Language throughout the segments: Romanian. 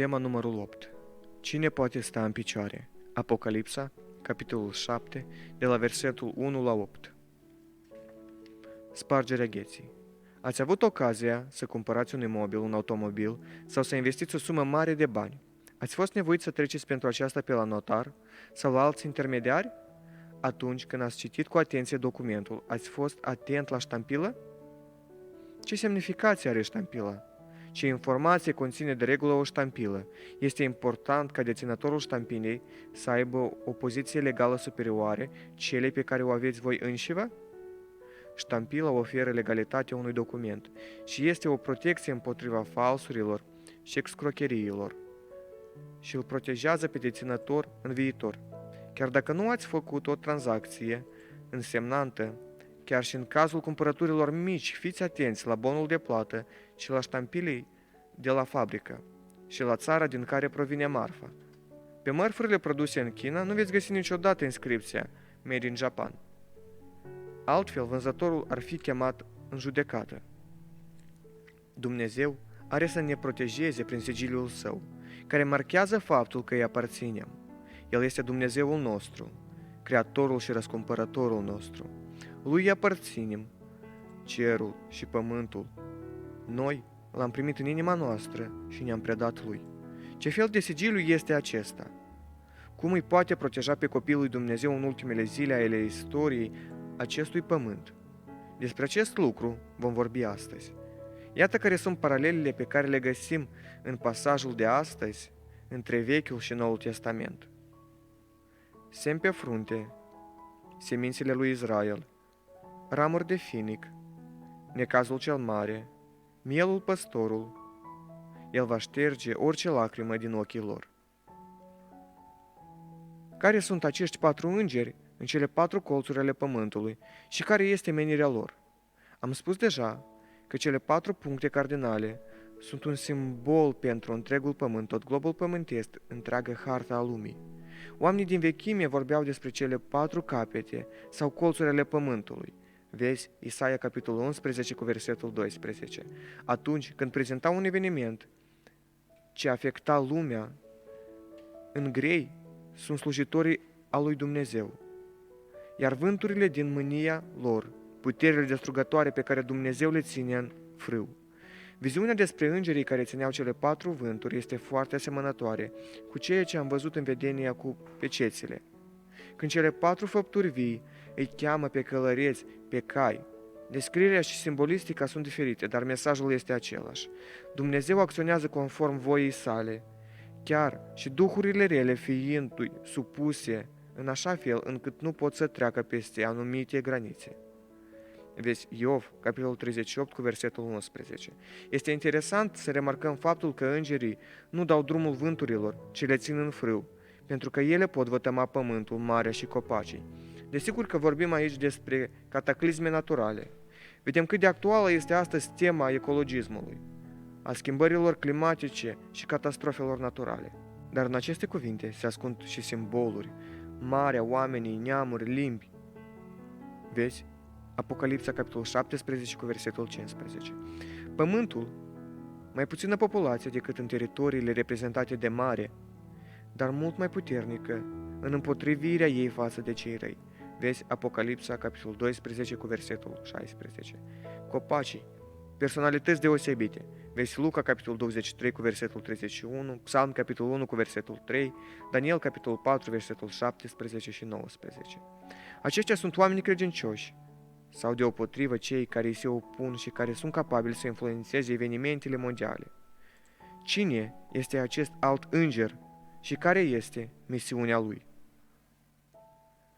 Tema numărul 8. Cine poate sta în picioare? Apocalipsa, capitolul 7, de la versetul 1 la 8. Spargerea gheții. Ați avut ocazia să cumpărați un imobil, un automobil sau să investiți o sumă mare de bani. Ați fost nevoit să treceți pentru aceasta pe la notar sau la alți intermediari? Atunci când ați citit cu atenție documentul, ați fost atent la ștampilă? Ce semnificație are ștampila? Ce informație conține de regulă o ștampilă? Este important ca deținătorul ștampilei să aibă o poziție legală superioară celei pe care o aveți voi înșivă? Ștampila oferă legalitatea unui document și este o protecție împotriva falsurilor și excrocheriilor și îl protejează pe deținător în viitor. Chiar dacă nu ați făcut o tranzacție însemnantă, chiar și în cazul cumpărăturilor mici, fiți atenți la bonul de plată și la ștampilei de la fabrică și la țara din care provine marfa. Pe mărfurile produse în China nu veți găsi niciodată inscripția Made in Japan. Altfel, vânzătorul ar fi chemat în judecată. Dumnezeu are să ne protejeze prin sigiliul Său, care marchează faptul că îi aparținem. El este Dumnezeul nostru, Creatorul și Răscumpărătorul nostru. Lui aparținem cerul și pământul. Noi l-am primit în inima noastră și ne-am predat Lui. Ce fel de sigiliu este acesta? Cum îi poate proteja pe copilul lui Dumnezeu în ultimele zile ale istoriei acestui pământ? Despre acest lucru vom vorbi astăzi. Iată care sunt paralelele pe care le găsim în pasajul de astăzi între Vechiul și Noul Testament. Semn pe frunte, semințele lui Israel, ramuri de finic, necazul cel mare, mielul păstorul, el va șterge orice lacrimă din ochii lor. Care sunt acești 4 îngeri în cele 4 colțuri ale pământului și care este menirea lor? Am spus deja că cele 4 puncte cardinale sunt un simbol pentru întregul pământ, tot globul pământesc, întreagă harta a lumii. Oamenii din vechime vorbeau despre cele 4 capete sau colțuri ale pământului. Vezi Isaia capitolul 11 cu versetul 12. Atunci când prezentau un eveniment ce afecta lumea, în grei sunt slujitorii al lui Dumnezeu, iar vânturile din mânia lor, puterile destrugătoare pe care Dumnezeu le ține în frâu. Viziunea despre îngerii care țineau cele 4 vânturi este foarte asemănătoare cu ceea ce am văzut în vedenia cu pecețile. Când cele 4 făpturi vii îi cheamă pe călăreți, pe cai, descrierea și simbolistica sunt diferite, dar mesajul este același. Dumnezeu acționează conform voii sale, chiar și duhurile rele fiindu-i supuse în așa fel încât nu pot să treacă peste anumite granițe. Vezi Iov, capitolul 38, cu versetul 11. Este interesant să remarcăm faptul că îngerii nu dau drumul vânturilor, ci le țin în frâu, pentru că ele pot vătăma pământul, marea și copacii. Desigur că vorbim aici despre cataclisme naturale. Vedem cât de actuală este astăzi tema ecologismului, a schimbărilor climatice și catastrofelor naturale. Dar în aceste cuvinte se ascund și simboluri, marea, oamenii, neamuri, limbi. Vezi? Apocalipsa, capitolul 17, cu versetul 15. Pământul, mai puțină populație decât în teritoriile reprezentate de mare, dar mult mai puternică în împotrivirea ei față de cei răi. Vezi Apocalipsa, capitolul 12, cu versetul 16. Copacii, personalități deosebite. Vezi Luca, capitolul 23, cu versetul 31, Psalm, capitolul 1, cu versetul 3, Daniel, capitolul 4, versetul 17 și 19. Aceștia sunt oameni credincioși, sau deopotrivă cei care îi se opun și care sunt capabili să influențeze evenimentele mondiale. Cine este acest alt înger și care este misiunea lui?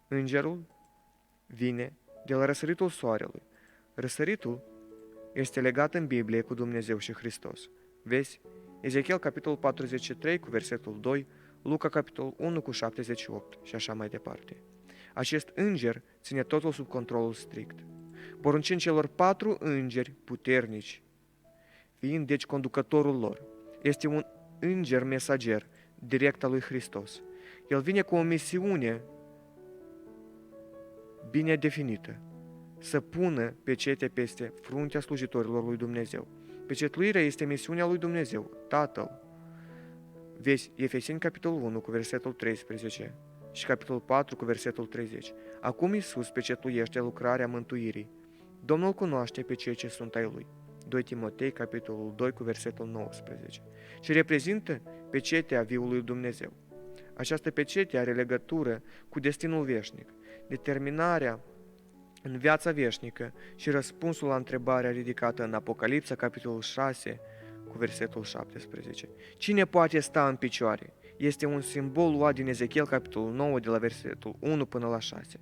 Îngerul vine de la răsăritul soarelui. Răsăritul este legat în Biblie cu Dumnezeu și Hristos. Vezi Ezechiel, capitolul 43, cu versetul 2, Luca, capitolul 1, cu 78 și așa mai departe. Acest înger ține totul sub controlul strict, poruncind celor 4 îngeri puternici, fiind deci conducătorul lor. Este un înger mesager direct al lui Hristos. El vine cu o misiune bine definită, să pună pecete peste fruntea slujitorilor lui Dumnezeu. Pecetluirea este misiunea lui Dumnezeu, Tatăl. Vezi Efeseni capitolul 1 cu versetul 13 și capitolul 4 cu versetul 30. Acum Iisus pecetluiește lucrarea mântuirii. Domnul cunoaște pe cei ce sunt ai Lui. 2 Timotei, capitolul 2, cu versetul 19. Și reprezintă pecetea viului Dumnezeu. Această pecete are legătură cu destinul veșnic, determinarea în viața veșnică și răspunsul la întrebarea ridicată în Apocalipsa, capitolul 6, cu versetul 17. Cine poate sta în picioare? Este un simbol luat din Ezechiel, capitolul 9, de la versetul 1 până la 6.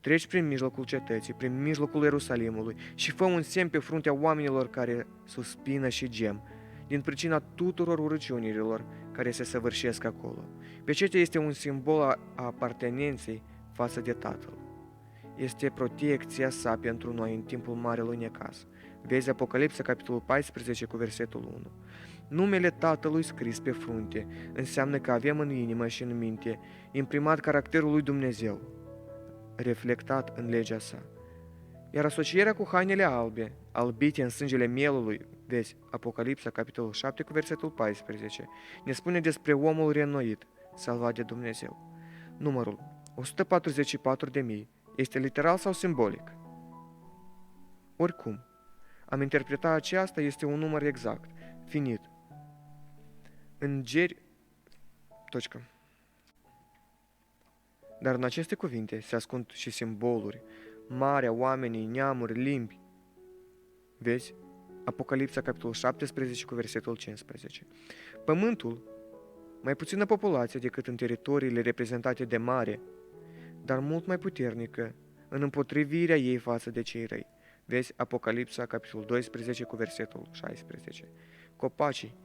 Treci prin mijlocul cetății, prin mijlocul Ierusalimului și fă un semn pe fruntea oamenilor care suspină și gem, din pricina tuturor urăciunilor care se săvârșesc acolo. Pecetea este un simbol a apartenenței față de Tatăl. Este protecția sa pentru noi în timpul marelui necaz. Vezi Apocalipsa, capitolul 14, cu versetul 1. Numele Tatălui scris pe frunte înseamnă că avem în inimă și în minte imprimat caracterul lui Dumnezeu, reflectat în legea sa. Iar asocierea cu hainele albe, albite în sângele mielului, vezi Apocalipsa, capitolul 7, cu versetul 14, ne spune despre omul reînnoit, salvat de Dumnezeu. Numărul 144.000 este literal sau simbolic? Oricum, am interpretat aceasta este un număr exact, finit. Îngeri... Točka. Dar în aceste cuvinte se ascund și simboluri, marea, oamenii, neamuri, limbi. Vezi? Apocalipsa, capitolul 17, cu versetul 15. Pământul, mai puțină populație decât în teritoriile reprezentate de mare, dar mult mai puternică în împotrivirea ei față de cei răi. Vezi Apocalipsa, capitolul 12, cu versetul 16. Copacii,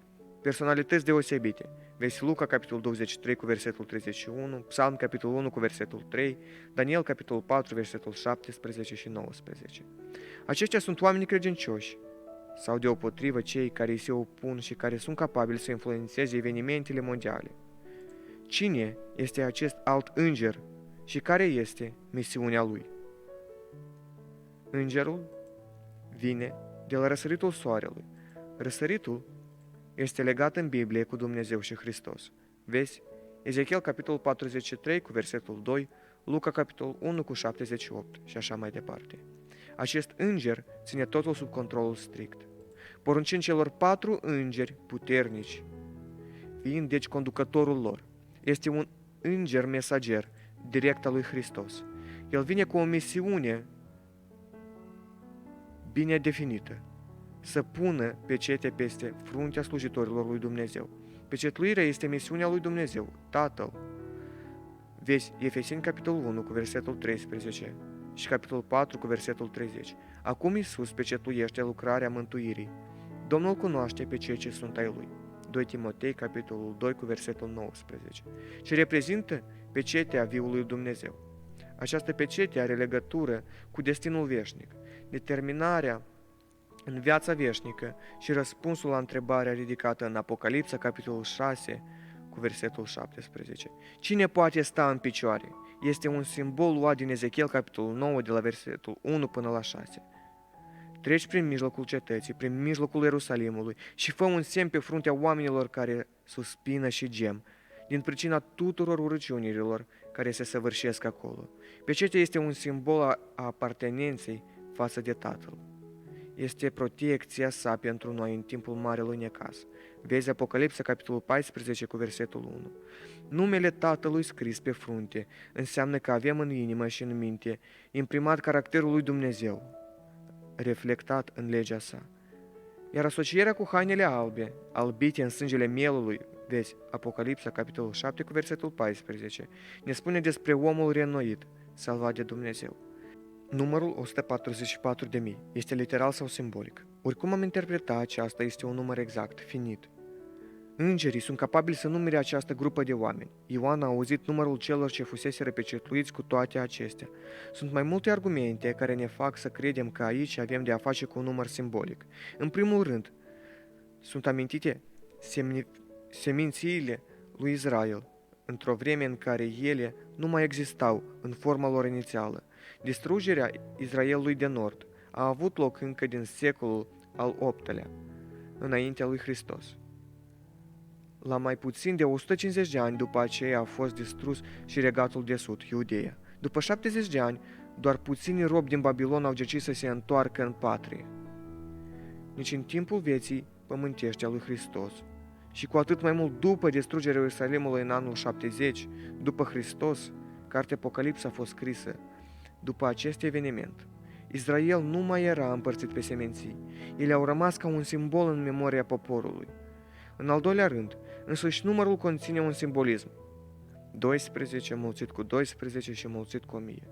personalități deosebite. Vezi Luca, capitolul 23, cu versetul 31, Psalm, capitolul 1, cu versetul 3, Daniel, capitolul 4, versetul 17 și 19. Aceștia sunt oameni credincioși, sau deopotrivă cei care îi se opun și care sunt capabili să influențeze evenimentele mondiale. Cine este acest alt înger și care este misiunea lui? Îngerul vine de la răsăritul soarelui. Răsăritul este legat în Biblie cu Dumnezeu și Hristos. Vezi Ezechiel, capitolul 43, cu versetul 2, Luca, capitolul 1, cu 78 și așa mai departe. Acest înger ține totul sub controlul strict, poruncind celor 4 îngeri puternici, fiind deci conducătorul lor. Este un înger mesager direct al lui Hristos. El vine cu o misiune bine definită, să pună pecete peste fruntea slujitorilor lui Dumnezeu. Pecetluirea este misiunea lui Dumnezeu, Tatăl. Vezi Efeseni, capitolul 1, cu versetul 13 și capitolul 4, cu versetul 30. Acum Iisus pecetluiește lucrarea mântuirii. Domnul cunoaște pe cei ce sunt ai Lui. 2 Timotei, capitolul 2, cu versetul 19. Și reprezintă pecetea viului Dumnezeu. Această pecete are legătură cu destinul veșnic, determinarea în viața veșnică și răspunsul la întrebarea ridicată în Apocalipsa, capitolul 6, cu versetul 17. Cine poate sta în picioare? Este un simbol luat din Ezechiel, capitolul 9, de la versetul 1 până la 6. Treci prin mijlocul cetății, prin mijlocul Ierusalimului și fă un semn pe fruntea oamenilor care suspină și gem, din pricina tuturor urăciunilor care se săvârșesc acolo. Pecetea este un simbol a apartenenței față de Tatăl. Este protecția sa pentru noi în timpul marelui necaz. Vezi Apocalipsa, capitolul 14, cu versetul 1. Numele Tatălui scris pe frunte înseamnă că avem în inimă și în minte imprimat caracterul lui Dumnezeu, reflectat în legea sa. Iar asocierea cu hainele albe, albite în sângele mielului, vezi Apocalipsa, capitolul 7, cu versetul 14, ne spune despre omul reînnoit, salvat de Dumnezeu. Numărul 144.000 este literal sau simbolic. Oricum am interpretat, aceasta este un număr exact, finit. Îngerii sunt capabili să numere această grupă de oameni. Ioan a auzit numărul celor ce fuseseră pecetluiți cu toate acestea. Sunt mai multe argumente care ne fac să credem că aici avem de a face cu un număr simbolic. În primul rând, sunt amintite semințiile lui Israel, într-o vreme în care ele nu mai existau în forma lor inițială. Distrugerea Israelului de Nord a avut loc încă din secolul al VIII-lea, înaintea lui Hristos. La mai puțin de 150 de ani după aceea a fost distrus și regatul de sud, Iudeea. După 70 de ani, doar puțini robi din Babilon au decis să se întoarcă în patrie. Nici în timpul vieții pământești a lui Hristos, și cu atât mai mult după distrugerea Ierusalimului în anul 70, după Hristos, cartea Apocalipsa a fost scrisă. După acest eveniment, Israel nu mai era împărțit pe semenții. Ele au rămas ca un simbol în memoria poporului. În al doilea rând, însuși numărul conține un simbolism. 12 mulțit cu 12 și mulțit cu 1000.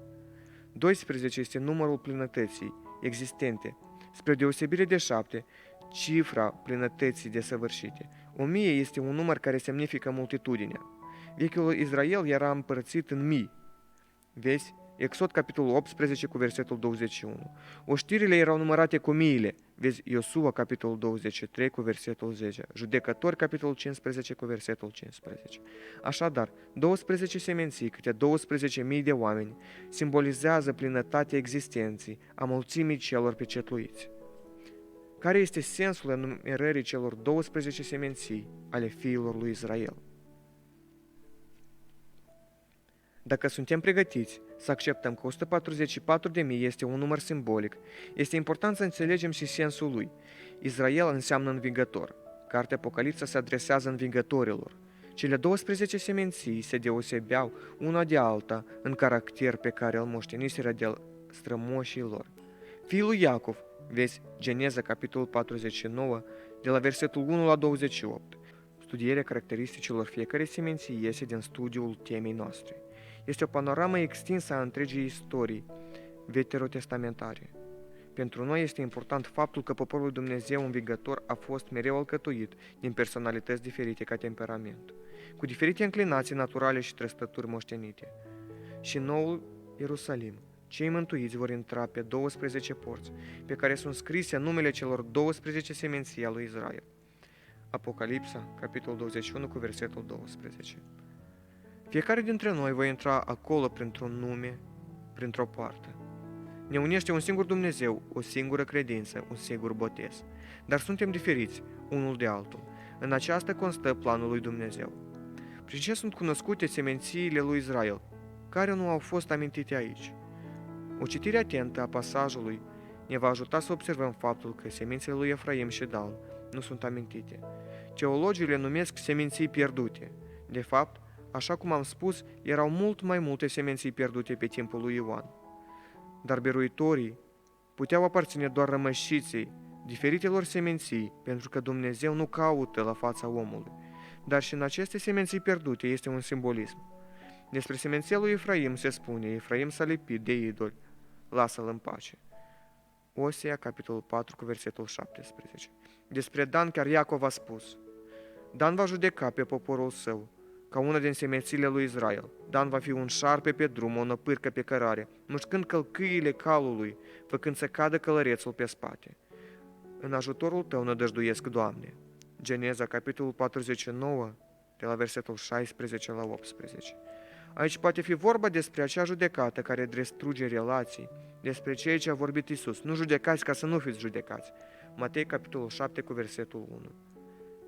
12 este numărul plinătății existente, spre deosebire de 7, cifra plinătății desăvârșite. 1000 este un număr care semnifică multitudinea. Vechiul Israel era împărțit în mii. Vezi? Exod, capitolul 18, cu versetul 21. Oștirile erau numărate cu miile. Vezi Iosua, capitolul 23, cu versetul 10. Judecători, capitolul 15, cu versetul 15. Așadar, 12 semenții, câte 12.000 de oameni, simbolizează plinătatea existenței a mulțimii celor pecetluiți. Care este sensul enumerării celor 12 semenții ale fiilor lui Israel? Dacă suntem pregătiți să acceptăm că 144.000 este un număr simbolic, este important să înțelegem și sensul lui. Israel înseamnă învingător. Cartea Apocalipsa se adresează învingătorilor. Cele 12 semenții se deosebeau una de alta în caracter pe care îl moșteniseră de strămoșii lor. Fiul lui Iacov, vezi Geneza, capitolul 49, de la versetul 1 la 28. Studierea caracteristicilor fiecărei semenții iese din studiul temei noastre. Este o panoramă extinsă a întregii istorii veterotestamentare. Pentru noi este important faptul că poporul lui Dumnezeu învingător a fost mereu alcătuit din personalități diferite ca temperament, cu diferite înclinații naturale și trăsături moștenite. Și în noul Ierusalim, cei mântuiți vor intra pe 12 porți, pe care sunt scrise numele celor 12 semenții al lui Israel. Apocalipsa, capitolul 21, cu versetul 12. Fiecare dintre noi va intra acolo printr-un nume, printr-o poartă. Ne unește un singur Dumnezeu, o singură credință, un singur botez. Dar suntem diferiți, unul de altul. În aceasta constă planul lui Dumnezeu. Prin ce sunt cunoscute semențiile lui Israel, care nu au fost amintite aici? O citire atentă a pasajului ne va ajuta să observăm faptul că semințele lui Efraim și Dan nu sunt amintite. Teologii le numesc seminții pierdute. De fapt, așa cum am spus, erau mult mai multe semenții pierdute pe timpul lui Ioan. Dar biruitorii puteau aparține doar rămășiței diferitelor semenții, pentru că Dumnezeu nu caută la fața omului. Dar și în aceste semenții pierdute este un simbolism. Despre semenția lui Efraim se spune: Efraim s-a lipit de idoli, lasă-l în pace. Osea, capitolul 4, cu versetul 17. Despre Dan chiar Iacov a spus: Dan va judeca pe poporul său ca una din semențiile lui Israel. Dan va fi un șarpe pe drum, o năpârcă pe cărare, mușcând călcâiile calului, făcând să cadă călărețul pe spate. În ajutorul tău nădăjduiesc, Doamne. Geneza, capitolul 49, de la versetul 16 la 18. Aici poate fi vorba despre acea judecată care distruge relații, despre ceea ce a vorbit Iisus. Nu judecați ca să nu fiți judecați. Matei, capitolul 7, cu versetul 1.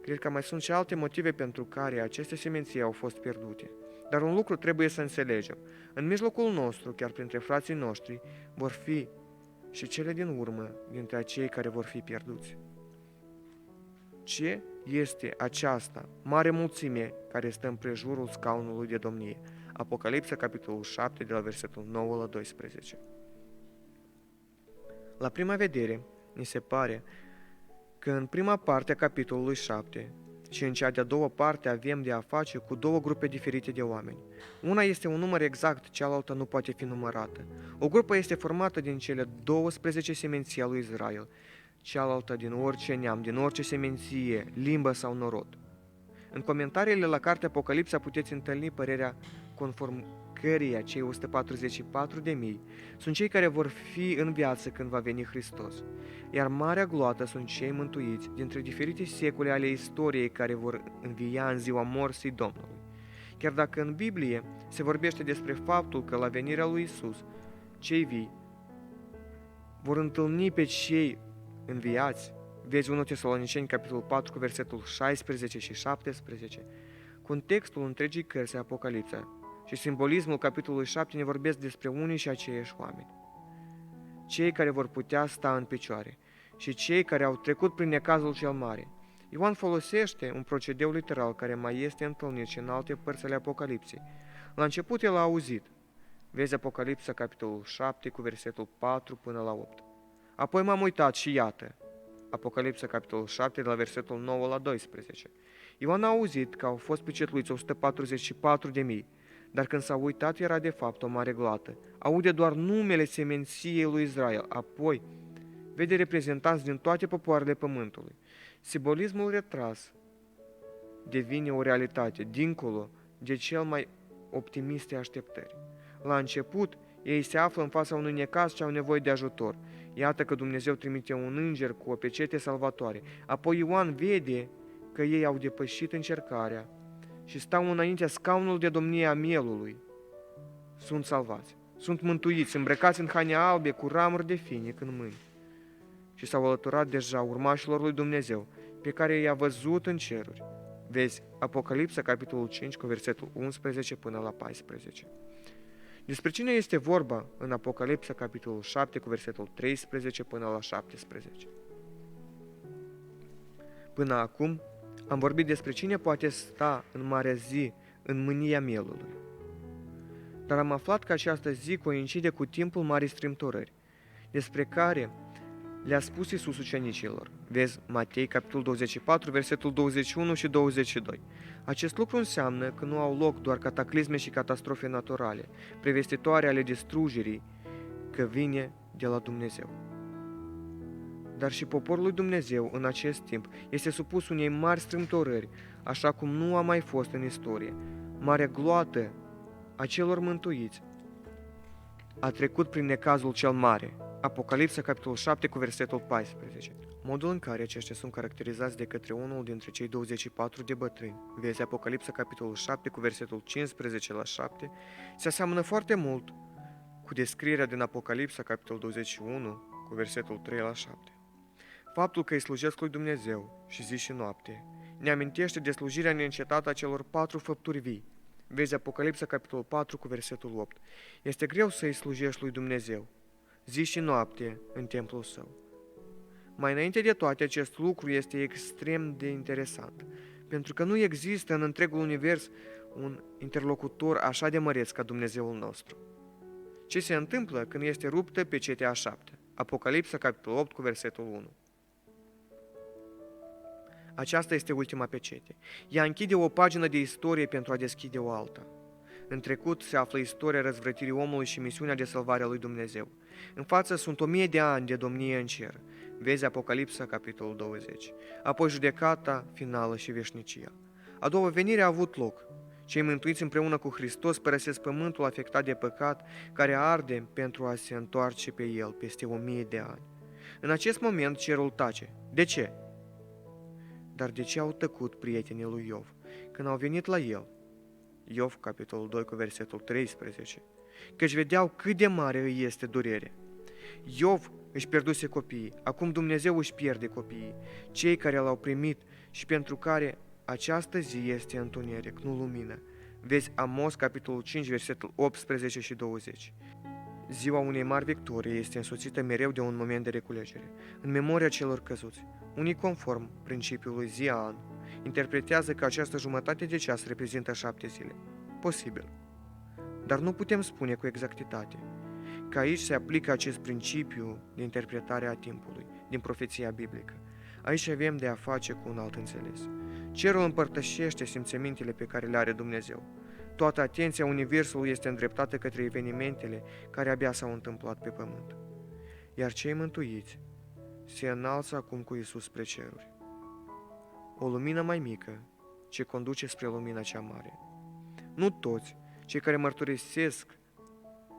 Cred că mai sunt și alte motive pentru care aceste semenții au fost pierdute. Dar un lucru trebuie să înțelegem. În mijlocul nostru, chiar printre frații noștri, vor fi și cele din urmă dintre acei care vor fi pierduți. Ce este aceasta mare mulțime care stă în prejurul scaunului de domnie? Apocalipsa, capitolul 7, de la versetul 9 la 12. La prima vedere, ni se pare că în prima parte a capitolului 7 și în cea de-a doua parte avem de a face cu două grupe diferite de oameni. Una este un număr exact, cealaltă nu poate fi numărată. O grupă este formată din cele 12 semenții al lui Israel, cealaltă din orice neam, din orice semenție, limbă sau norod. În comentariile la cartea Apocalipsa puteți întâlni părerea conform căreia cei 144.000 sunt cei care vor fi în viață când va veni Hristos, iar marea gloată sunt cei mântuiți dintre diferite secole ale istoriei care vor învia în ziua morții Domnului. Chiar dacă în Biblie se vorbește despre faptul că la venirea lui Isus, cei vii vor întâlni pe cei înviați, Vezi 1 Tesaloniceni, capitolul 4, cu versetul 16 și 17. Contextul întregii cărți Apocalipsa și simbolismul capitolului 7 ne vorbesc despre unii și aceiași oameni. Cei care vor putea sta în picioare și cei care au trecut prin necazul cel mare. Ioan folosește un procedeu literal care mai este întâlnit și în alte părți ale Apocalipsei. La început el a auzit. Vezi Apocalipsa, capitolul 7, cu versetul 4 până la 8. Apoi m-am uitat și iată, Apocalipsa, capitolul 7, de la versetul 9 la 12. Ioan a auzit că au fost pecetluiți 144.000, dar când s-a uitat era de fapt o mare gloată. Aude doar numele semenției lui Israel, apoi vede reprezentanți din toate popoarele pământului. Simbolismul retras devine o realitate, dincolo de cel mai optimiste așteptări. La început, ei se află în fața unui necaz și au nevoie de ajutor. Iată că Dumnezeu trimite un înger cu o pecete salvatoare. Apoi Ioan vede că ei au depășit încercarea și stau înaintea scaunului de domnie a mielului. Sunt salvați, sunt mântuiți, îmbrăcați în haine albe cu ramuri de finic în mâini. Și s-au alăturat deja urmașilor lui Dumnezeu, pe care i-a văzut în ceruri. Vezi Apocalipsa, capitolul 5, cu versetul 11 până la 14. Despre cine este vorba în Apocalipsa, capitolul 7, cu versetul 13 până la 17? Până acum am vorbit despre cine poate sta în marea zi în mânia mielului. Dar am aflat că această zi coincide cu timpul marii strâmtorări, despre care le-a spus Iisus ucenicilor. Vezi Matei, capitolul 24, versetul 21 și 22. Acest lucru înseamnă că nu au loc doar cataclisme și catastrofe naturale, prevestitoare ale distrugerii, că vine de la Dumnezeu. Dar și poporul lui Dumnezeu în acest timp este supus unei mari strâmtorări, așa cum nu a mai fost în istorie. Marea gloată a celor mântuiți a trecut prin necazul cel mare. Apocalipsa, capitolul 7, cu versetul 14. Modul în care aceștia sunt caracterizați de către unul dintre cei 24 de bătrâni, vezi Apocalipsa, capitolul 7, cu versetul 15 la 7, se aseamănă foarte mult cu descrierea din Apocalipsa, capitolul 21, cu versetul 3 la 7. Faptul că îi slujesc lui Dumnezeu și zi și noapte ne amintește de slujirea neîncetată a celor 4 făpturi vii. Vezi Apocalipsa, capitolul 4, cu versetul 8. Este greu să îi slujești lui Dumnezeu zi și noapte în templul său. Mai înainte de toate, acest lucru este extrem de interesant, pentru că nu există în întregul univers un interlocutor așa de măreț ca Dumnezeul nostru. Ce se întâmplă când este ruptă pecetea a 7? Apocalipsa, capitolul 8, cu versetul 1. Aceasta este ultima pecete. Ea închide o pagină de istorie pentru a deschide o alta. În trecut se află istoria răzvrătirii omului și misiunea de salvare a lui Dumnezeu. În față sunt 1000 de ani de domnie în cer. Vezi Apocalipsa, capitolul 20. Apoi judecata finală și veșnicia. A doua venire a avut loc. Cei mântuiți împreună cu Hristos părăsesc pământul afectat de păcat, care arde pentru a se întoarce pe el peste 1000 de ani. În acest moment cerul tace. De ce? Dar de ce au tăcut prietenii lui Iov când au venit la el? Iov, capitolul 2, cu versetul 13. Căci vedeau cât de mare îi este durerea. Iov își pierduse copiii, acum Dumnezeu își pierde copiii, cei care l-au primit și pentru care această zi este întuneric, nu lumină. Vezi Amos, capitolul 5, versetul 18 și 20. Ziua unei mari victorii este însoțită mereu de un moment de reculegere, în memoria celor căzuți. Unii, conform principiului zi-an, interpretează că această jumătate de ceas reprezintă 7 zile. Posibil. Dar nu putem spune cu exactitate că aici se aplică acest principiu de interpretare a timpului, din profeția biblică. Aici avem de a face cu un alt înțeles. Cerul împărtășește simțămintele pe care le are Dumnezeu. Toată atenția universului este îndreptată către evenimentele care abia s-au întâmplat pe pământ. Iar cei mântuiți se înalță acum cu Iisus spre ceruri. O lumină mai mică ce conduce spre lumina cea mare. Nu toți cei care mărturisesc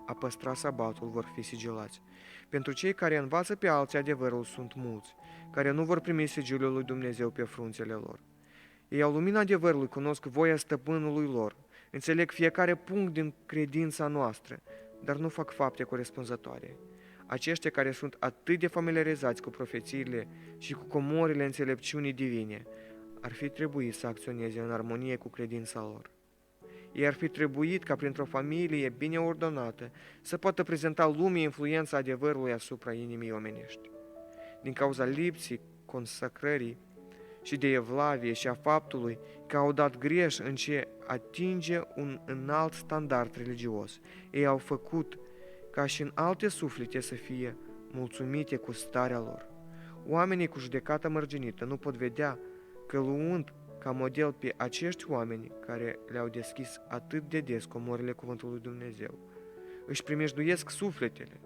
a păstra sabatul vor fi sigilați. Pentru cei care învață pe alții adevărul sunt mulți, care nu vor primi sigiliul lui Dumnezeu pe frunțele lor. Ei au lumina adevărului, cunosc voia stăpânului lor, înțeleg fiecare punct din credința noastră, dar nu fac fapte corespunzătoare. aceștia care sunt atât de familiarizați cu profețiile și cu comorile înțelepciunii divine, ar fi trebuit să acționeze în armonie cu credința lor. Ei ar fi trebuit ca printr-o familie bine ordonată să poată prezenta lumii influența adevărului asupra inimii omenești. Din cauza lipsii consacrării și de evlavie și a faptului că au dat greș în ce atinge un înalt standard religios, ei au făcut ca și în alte suflete să fie mulțumite cu starea lor. Oamenii cu judecată mărginită nu pot vedea că luând ca model pe acești oameni care le-au deschis atât de des comorile cuvântului Dumnezeu, își primejduiesc sufletele.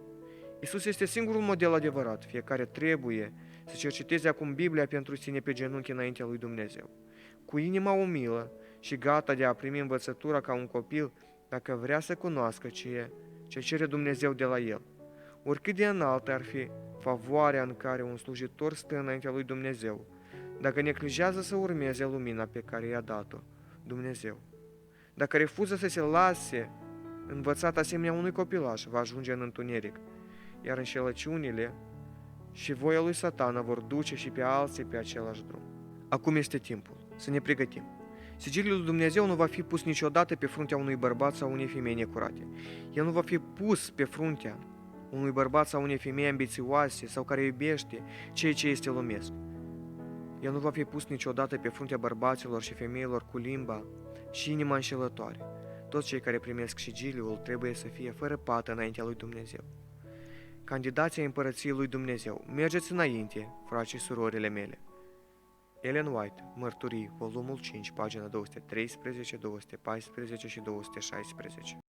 Iisus este singurul model adevărat, fiecare trebuie să cerceteze acum Biblia pentru sine pe genunchi înaintea lui Dumnezeu, cu inima umilă și gata de a primi învățătura ca un copil dacă vrea să cunoască ce cere Dumnezeu de la el. Oricât de înaltă ar fi favoarea în care un slujitor stă înaintea lui Dumnezeu, dacă neglijează să urmeze lumina pe care i-a dat-o Dumnezeu, dacă refuză să se lase învățat asemenea unui copilaș, va ajunge în întuneric, iar înșelăciunile și voia lui Satana vor duce și pe alții pe același drum. Acum este timpul să ne pregătim. Sigiliul lui Dumnezeu nu va fi pus niciodată pe fruntea unui bărbat sau unei femei necurate. El nu va fi pus pe fruntea unui bărbat sau unei femei ambițioase sau care iubește ceea ce este lumesc. El nu va fi pus niciodată pe fruntea bărbaților și femeilor cu limba și inima înșelătoare. Toți cei care primesc sigiliul trebuie să fie fără pată înaintea lui Dumnezeu. Candidații împărăției lui Dumnezeu, mergeți înainte, frați și surorile mele. Ellen White, Mărturii, volumul 5, pagina 213, 214 și 216.